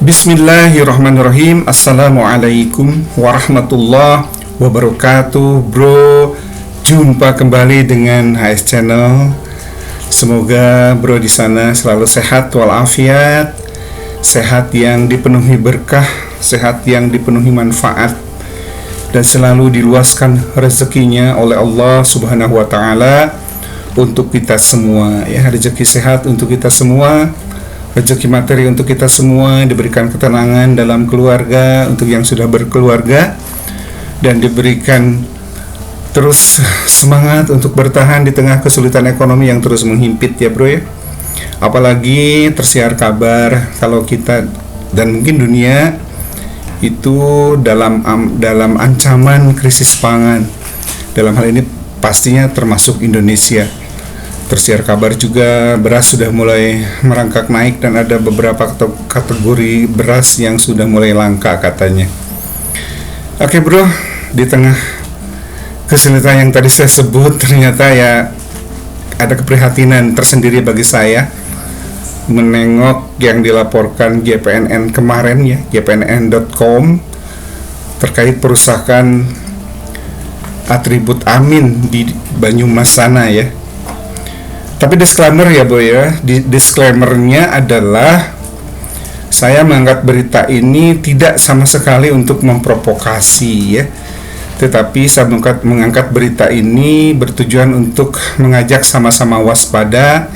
Bismillahirrahmanirrahim. Assalamualaikum warahmatullahi wabarakatuh. Bro, jumpa kembali dengan HS Channel. Semoga bro di sana selalu sehat walafiat, sehat yang dipenuhi berkah, sehat yang dipenuhi manfaat, dan selalu diluaskan rezekinya oleh Allah Subhanahu wa Ta'ala untuk kita semua. Ya, rezeki sehat untuk kita semua, rezeki materi untuk kita semua, diberikan ketenangan dalam keluarga untuk yang sudah berkeluarga, dan diberikan terus semangat untuk bertahan di tengah kesulitan ekonomi yang terus menghimpit ya bro ya. Apalagi tersiar kabar kalau kita dan mungkin dunia itu dalam ancaman krisis pangan. Dalam hal ini pastinya termasuk Indonesia. Tersiar kabar juga beras sudah mulai merangkak naik dan ada beberapa kategori beras yang sudah mulai langka katanya. Oke bro, di tengah kesulitan yang tadi saya sebut, ternyata ya ada keprihatinan tersendiri bagi saya menengok yang dilaporkan JPNN kemarin ya, jpnn.com, terkait perusahaan atribut Amin di Banyumas sana ya. Tapi disclaimer ya bro ya, disclaimernya adalah saya mengangkat berita ini tidak sama sekali untuk memprovokasi ya, tetapi saya mengangkat berita ini bertujuan untuk mengajak sama-sama waspada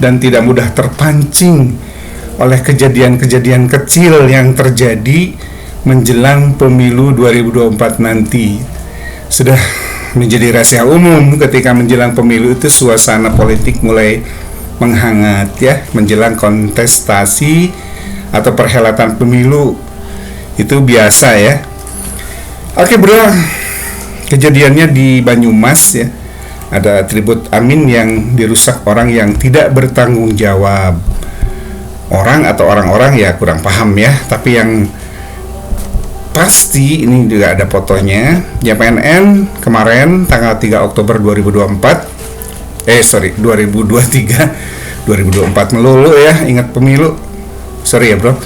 dan tidak mudah terpancing oleh kejadian-kejadian kecil yang terjadi menjelang pemilu 2024 nanti. Sudah menjadi rahasia umum ketika menjelang pemilu itu suasana politik mulai menghangat ya, menjelang kontestasi atau perhelatan pemilu itu biasa ya. Oke bro, kejadiannya di Banyumas ya, ada atribut Amin yang dirusak orang yang tidak bertanggung jawab. Orang atau orang-orang ya kurang paham ya, tapi yang pasti ini juga ada fotonya. JPNN kemarin tanggal 3 Oktober 2023 melulu ya, ingat pemilu. Sorry ya bro.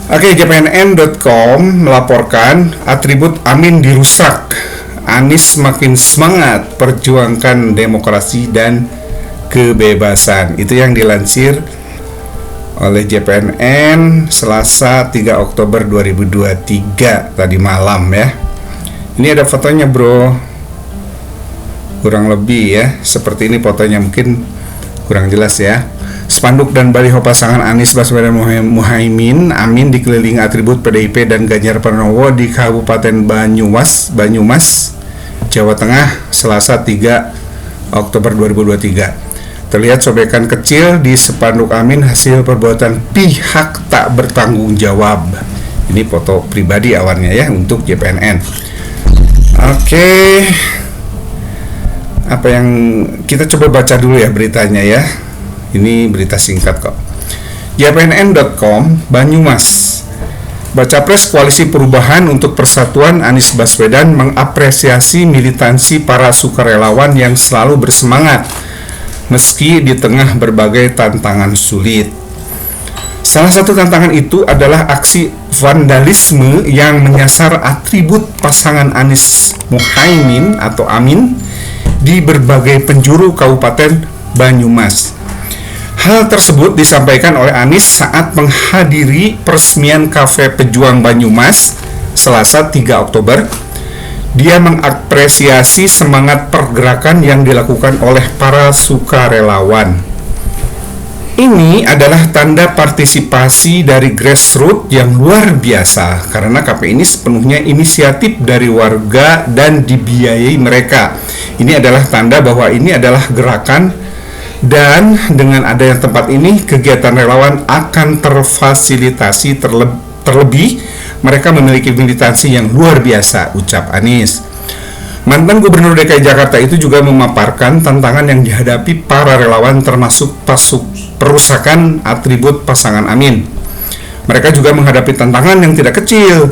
Oke, jpnn.com melaporkan atribut Amin dirusak. Anies makin semangat perjuangkan demokrasi dan kebebasan. Itu yang dilansir oleh JPNN Selasa 3 Oktober 2023 tadi malam ya. Ini ada fotonya bro, kurang lebih ya seperti ini fotonya, mungkin kurang jelas ya. Spanduk dan baliho pasangan Anies Baswedan Muhaimin Amin dikelilingi atribut PDIP dan Ganjar Pranowo di Kabupaten Banyumas, Jawa Tengah, Selasa 3 Oktober 2023. Terlihat sobekan kecil di spanduk Amin hasil perbuatan pihak tak bertanggung jawab. Ini foto pribadi awalnya ya untuk JPNN. Oke, apa yang kita coba baca dulu ya beritanya ya. Ini berita singkat kok. jpnn.com Banyumas. Baca pres Koalisi Perubahan untuk Persatuan Anies Baswedan mengapresiasi militansi para sukarelawan yang selalu bersemangat meski di tengah berbagai tantangan sulit. Salah satu tantangan itu adalah aksi vandalisme yang menyasar atribut pasangan Anies Muhaimin atau Amin di berbagai penjuru Kabupaten Banyumas. Hal tersebut disampaikan oleh Anies saat menghadiri peresmian Kafe Pejuang Banyumas Selasa 3 Oktober. Dia mengapresiasi semangat pergerakan yang dilakukan oleh para sukarelawan. Ini adalah tanda partisipasi dari grassroots yang luar biasa karena KP ini sepenuhnya inisiatif dari warga dan dibiayai mereka. Ini adalah tanda bahwa ini adalah gerakan, dan dengan adanya tempat ini kegiatan relawan akan terfasilitasi. Terlebih mereka memiliki militansi yang luar biasa, ucap Anies. Mantan Gubernur DKI Jakarta itu juga memaparkan tantangan yang dihadapi para relawan termasuk perusakan atribut pasangan Amin. Mereka juga menghadapi tantangan yang tidak kecil.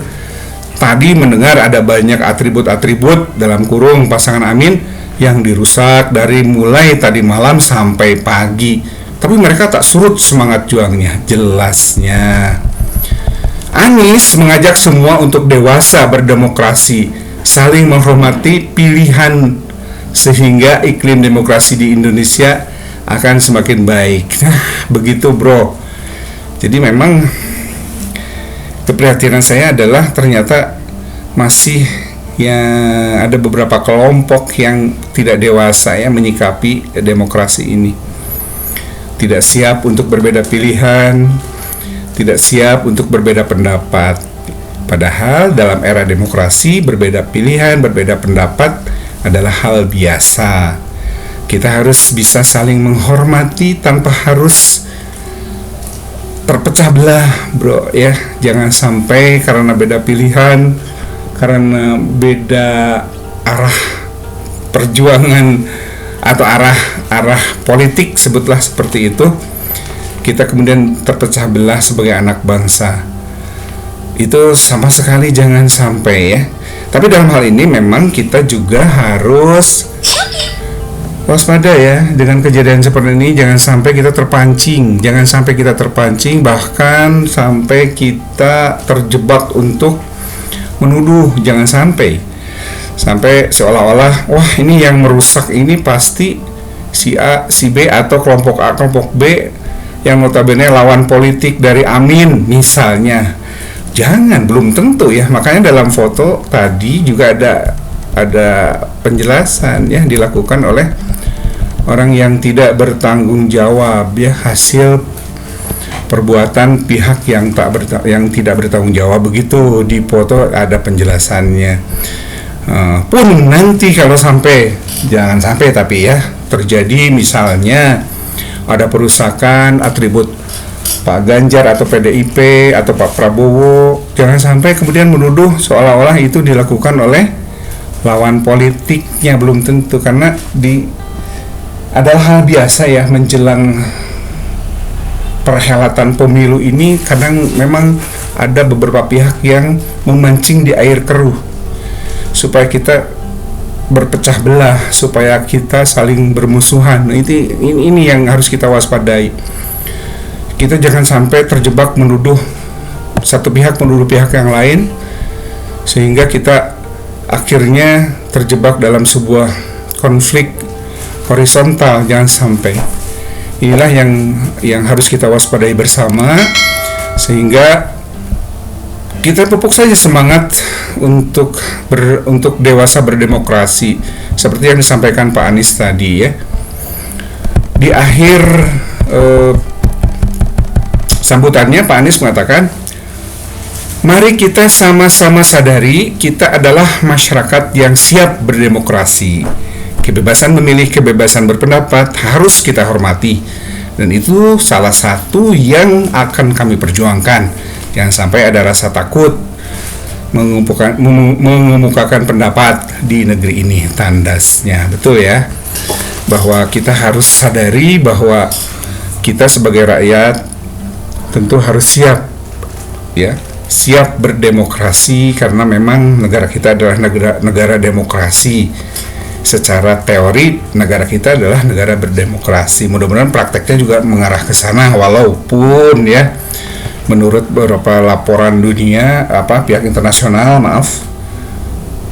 Tadi mendengar ada banyak atribut-atribut dalam kurung pasangan Amin yang dirusak dari mulai tadi malam sampai pagi. Tapi mereka tak surut semangat juangnya, jelasnya. Anies mengajak semua untuk dewasa berdemokrasi, saling menghormati pilihan, sehingga iklim demokrasi di Indonesia akan semakin baik. Nah, begitu bro. Jadi memang keprihatinan saya adalah ternyata masih ya ada beberapa kelompok yang tidak dewasa ya menyikapi demokrasi ini. Tidak siap untuk berbeda pilihan, tidak siap untuk berbeda pendapat. Padahal dalam era demokrasi berbeda pilihan, berbeda pendapat adalah hal biasa. Kita harus bisa saling menghormati tanpa harus terpecah belah, bro ya. Jangan sampai karena beda pilihan, karena beda arah perjuangan atau arah politik, sebutlah seperti itu, kita kemudian terpecah belah sebagai anak bangsa. Itu sama sekali jangan sampai ya. Tapi dalam hal ini memang kita juga harus waspada ya dengan kejadian seperti ini. Jangan sampai kita terpancing, bahkan sampai kita terjebak untuk menuduh. Jangan sampai seolah-olah wah ini yang merusak ini pasti si A, si B, atau kelompok A, kelompok B yang notabene lawan politik dari Amin misalnya. Jangan, belum tentu ya. Makanya dalam foto tadi juga ada penjelasan ya dilakukan oleh orang yang tidak bertanggung jawab ya, hasil perbuatan pihak yang tidak bertanggung jawab. Begitu di foto ada penjelasannya. Pun nanti kalau jangan sampai tapi ya terjadi misalnya ada perusakan atribut Pak Ganjar atau PDIP atau Pak Prabowo, jangan sampai kemudian menuduh seolah-olah itu dilakukan oleh lawan politiknya. Belum tentu, karena adalah hal biasa ya menjelang perhelatan pemilu ini. Kadang memang ada beberapa pihak yang memancing di air keruh supaya kita berpecah belah, supaya kita saling bermusuhan. Ini yang harus kita waspadai. Kita jangan sampai terjebak menuduh satu pihak yang lain, sehingga kita akhirnya terjebak dalam sebuah konflik horizontal. Jangan sampai. Inilah yang harus kita waspadai bersama, sehingga kita pupuk saja semangat untuk dewasa berdemokrasi, seperti yang disampaikan Pak Anies tadi ya. Di akhir sambutannya Pak Anies mengatakan, mari kita sama-sama sadari kita adalah masyarakat yang siap berdemokrasi. Kebebasan memilih, kebebasan berpendapat harus kita hormati, dan itu salah satu yang akan kami perjuangkan. Jangan sampai ada rasa takut mengemukakan pendapat di negeri ini. Tandasnya betul ya, bahwa kita harus sadari bahwa kita sebagai rakyat tentu harus siap berdemokrasi, karena memang negara kita adalah negara demokrasi. Secara teori negara kita adalah negara berdemokrasi. Mudah-mudahan prakteknya juga mengarah ke sana, walaupun ya menurut beberapa laporan dunia, pihak internasional,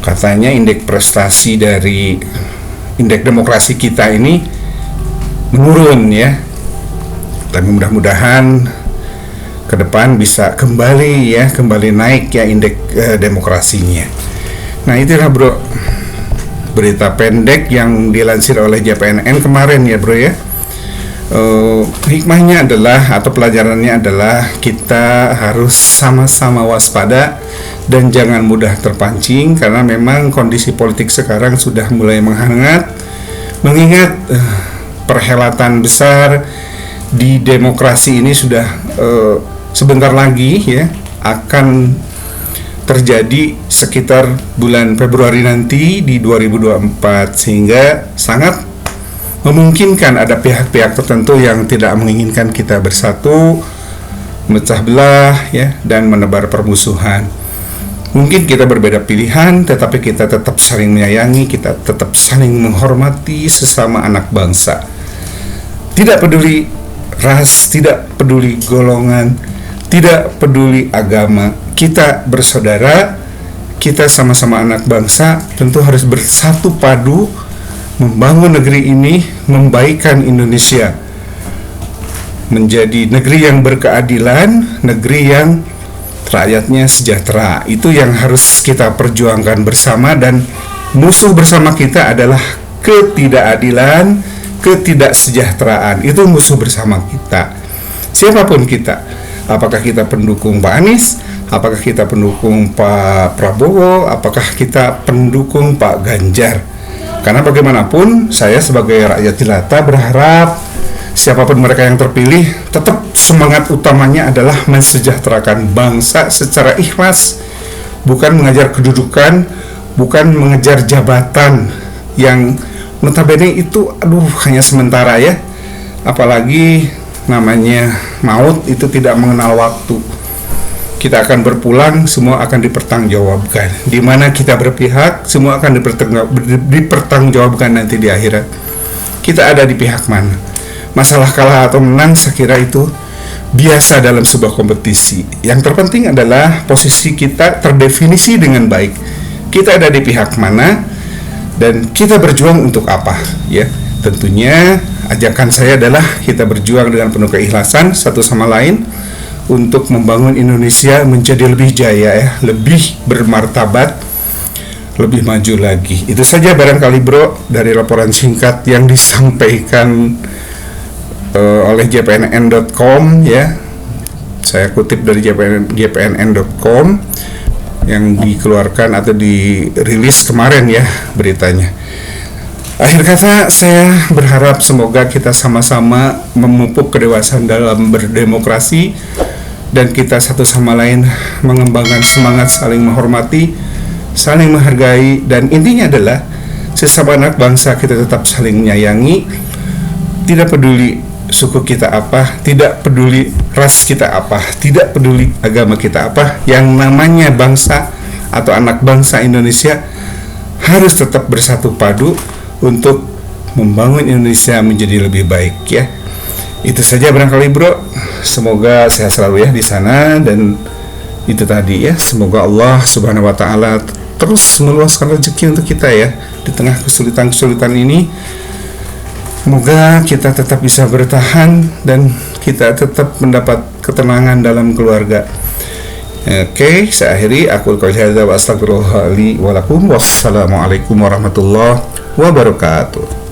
katanya indeks prestasi dari indeks demokrasi kita ini menurun ya. Tapi mudah-mudahan ke depan bisa kembali naik ya indeks demokrasinya. Nah, itulah bro berita pendek yang dilansir oleh JPNN kemarin ya bro ya. Hikmahnya adalah atau pelajarannya adalah kita harus sama-sama waspada dan jangan mudah terpancing, karena memang kondisi politik sekarang sudah mulai menghangat, mengingat perhelatan besar di demokrasi ini sudah sebentar lagi ya akan terjadi sekitar bulan Februari nanti di 2024, sehingga sangat memungkinkan ada pihak-pihak tertentu yang tidak menginginkan kita bersatu, memecah belah ya, dan menebar permusuhan. Mungkin kita berbeda pilihan, tetapi kita tetap saling menyayangi, kita tetap saling menghormati sesama anak bangsa. Tidak peduli ras, tidak peduli golongan, tidak peduli agama, kita bersaudara, kita sama-sama anak bangsa, tentu harus bersatu padu membangun negeri ini, membaikkan Indonesia menjadi negeri yang berkeadilan, negeri yang rakyatnya sejahtera. Itu yang harus kita perjuangkan bersama, dan musuh bersama kita adalah ketidakadilan, ketidaksejahteraan. Itu musuh bersama kita. Siapapun kita, apakah kita pendukung Pak Anies, apakah kita pendukung Pak Prabowo, apakah kita pendukung Pak Ganjar. Karena bagaimanapun saya sebagai rakyat jelata berharap siapapun mereka yang terpilih, tetap semangat utamanya adalah mensejahterakan bangsa secara ikhlas, bukan mengejar kedudukan, bukan mengejar jabatan yang notabene itu hanya sementara ya. Apalagi namanya maut itu tidak mengenal waktu. Kita akan berpulang, semua akan dipertanggungjawabkan. Di mana kita berpihak, semua akan dipertanggungjawabkan nanti di akhirat. Kita ada di pihak mana? Masalah kalah atau menang, saya kira itu biasa dalam sebuah kompetisi. Yang terpenting adalah posisi kita terdefinisi dengan baik. Kita ada di pihak mana dan kita berjuang untuk apa, ya. Tentunya ajakan saya adalah kita berjuang dengan penuh keikhlasan satu sama lain untuk membangun Indonesia menjadi lebih jaya, ya, lebih bermartabat, lebih maju lagi. Itu saja barangkali bro dari laporan singkat yang disampaikan oleh jpnn.com, ya. Saya kutip dari jpnn.com yang dikeluarkan atau dirilis kemarin, ya, beritanya. Akhir kata, saya berharap semoga kita sama-sama memupuk kedewasaan dalam berdemokrasi, dan kita satu sama lain mengembangkan semangat saling menghormati, saling menghargai, dan intinya adalah sesama anak bangsa kita tetap saling menyayangi. Tidak peduli suku kita apa, tidak peduli ras kita apa, tidak peduli agama kita apa, yang namanya bangsa atau anak bangsa Indonesia harus tetap bersatu padu untuk membangun Indonesia menjadi lebih baik, ya. Itu saja barangkali bro. Semoga sehat selalu ya di sana, dan itu tadi ya, semoga Allah Subhanahu wa taala terus meluaskan rezeki untuk kita ya di tengah kesulitan-kesulitan ini. Semoga kita tetap bisa bertahan dan kita tetap mendapat ketenangan dalam keluarga. Oke, saya akhiri. Aku qouli hadza wa astaghfirullah li wa lakum. Wassalamualaikum warahmatullahi wabarakatuh.